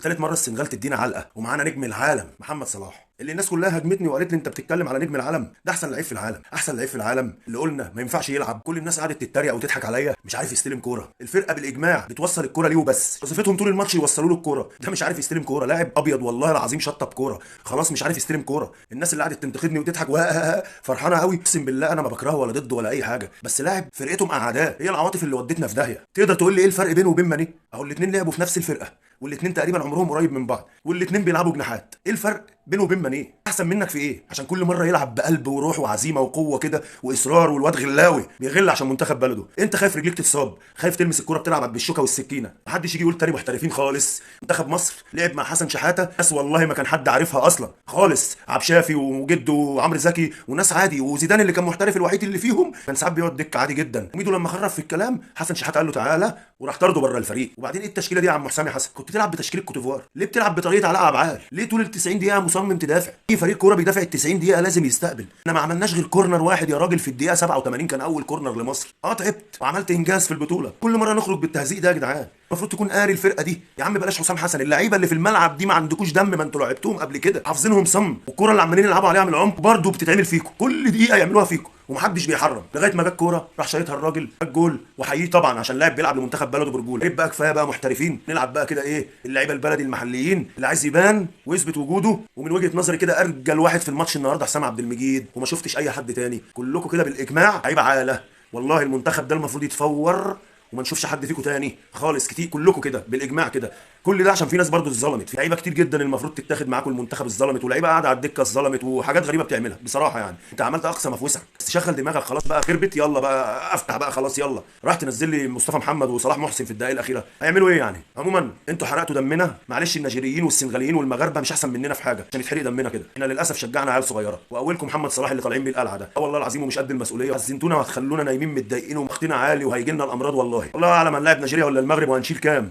ثالث مره السنغال تدينا علقه ومعانا نجم العالم محمد صلاح، اللي الناس كلها هجمتني وقالت لي انت بتتكلم على نجم العالم، ده احسن لعيب في العالم، احسن لعيب في العالم اللي قلنا ما ينفعش يلعب. كل الناس قعدت تتريق وتضحك عليا، مش عارف يستلم كوره. الفرقه بالاجماع بتوصل الكوره ليه وبس، وظيفتهم طول الماتش يوصلوا له الكوره، ده مش عارف يستلم كوره. لاعب ابيض والله العظيم شطب كوره، خلاص مش عارف يستلم كوره. الناس اللي قعدت تنتقدني وتضحك فرحانه قوي، اقسم بالله انا ما بكرهه ولا ضده ولا اي حاجه، بس لاعب فرقته مع اعداء، هي العواطف اللي ودتنا في داهيه. تقدر تقول لي ايه الفرق بينه وبين ماني؟ اهو الاثنين لعبوا في نفس الفرقه، والاثنين تقريبا عمرهم قريب من بعض، والاثنين بيلعبوا جناحات. ايه الفرق بينه وبين ماني؟ احسن منك في ايه؟ عشان كل مره يلعب بقلب وروح وعزيمه وقوه كده واصرار، والواد غلاوي بيغل عشان منتخب بلده. انت خايف رجليك تتصاب، خايف تلمس الكوره بتلعب بالشوكه والسكينه. محدش يجي يقول تاني محترفين خالص. منتخب مصر لعب مع حسن شحاته ناس والله ما كان حد عارفها اصلا خالص، عبد شافي وجده وعمرو زكي وناس عادي، وزيدان اللي كان محترف الوحيد اللي فيهم كان ساعات بيقعد دكه عادي جدا. وميدو لما خرف في الكلام حسن شحاته قال له تعالى وراح طرده بره الفريق. وبعدين ايه التشكيله دي يا عم حسام يا حسن؟ كنت تلعب بتشكيله كوتيفوار، ليه بتلعب بطريقه علاء عبعال؟ ليه طول ال 90 دقيقه مصمم تدافع؟ اي فريق كوره بيدافع ال 90 دقيقه لازم يستقبل. احنا ما عملناش غير كورنر واحد يا راجل في الدقيقه 87، كان اول كورنر لمصر. تعبت وعملت انجاز في البطوله. كل مره نخرج بالتهزيق ده يا جدعان. المفروض تكون قاري الفرقه دي يا عم. بلاش حسام حسن، اللعيبه اللي في الملعب دي ما عندكوش دم، ما انتوا لعبتوهم قبل كده حافظينهم صم، والكوره اللي عمالين يلعبوا عليها من العمق برضه بتتعمل فيكم، كل دقيقه يعملوها فيكم ومحدش بيحرم. لغايه ما جت كوره راح شايطها الراجل، جت جول وحييه طبعا عشان لاعب بيلعب لمنتخب بلده برجوله. عيب بقى، كفايه بقى محترفين، نلعب بقى كده ايه اللعيبه البلدي المحليين اللي عايز يبان ويثبت وجوده. ومن وجهه نظري كده ارجل واحد في الماتش النهارده حسام عبد المجيد، وما شفتش اي حد تاني. كلكم كده بالاجماع لعيبه عاله، والله المنتخب ده المفروض يتفور وما نشوفش حد فيكم تاني خالص. كتير كلكم كده بالاجماع كده. كل ده عشان في ناس برضو اتظلمت، في لعيبه كتير جدا المفروض تتاخد معاكم المنتخب اتظلمت، ولعيبه قاعده على الدكه اتظلمت، وحاجات غريبه بتعملها بصراحه. يعني انت عملت اقصى ما في وسعك، بس شغل دماغك خلاص بقى، خربت يلا بقى افتح بقى خلاص يلا. راح تنزل لي مصطفى محمد وصلاح محسن في الدقائق الاخيره، هيعملوا ايه يعني؟ عموما انتوا حرقتوا دمنا، معلش النيجيريين والسنغاليين والمغاربه مش احسن مننا في حاجه عشان يتحرق دمنا كده. احنا للاسف شجعنا عيال صغيره، واولكم محمد صلاح اللي طالعين بيه القلعه ده. والله العظيم ومش قد المسؤوليه، حزنتونا وهتخلونا نايمين متضايقين ومخنا عالي وهيجي لنا الامراض. والله الله اعلم هنلاعب نيجيريا ولا المغرب وهنشيل كام.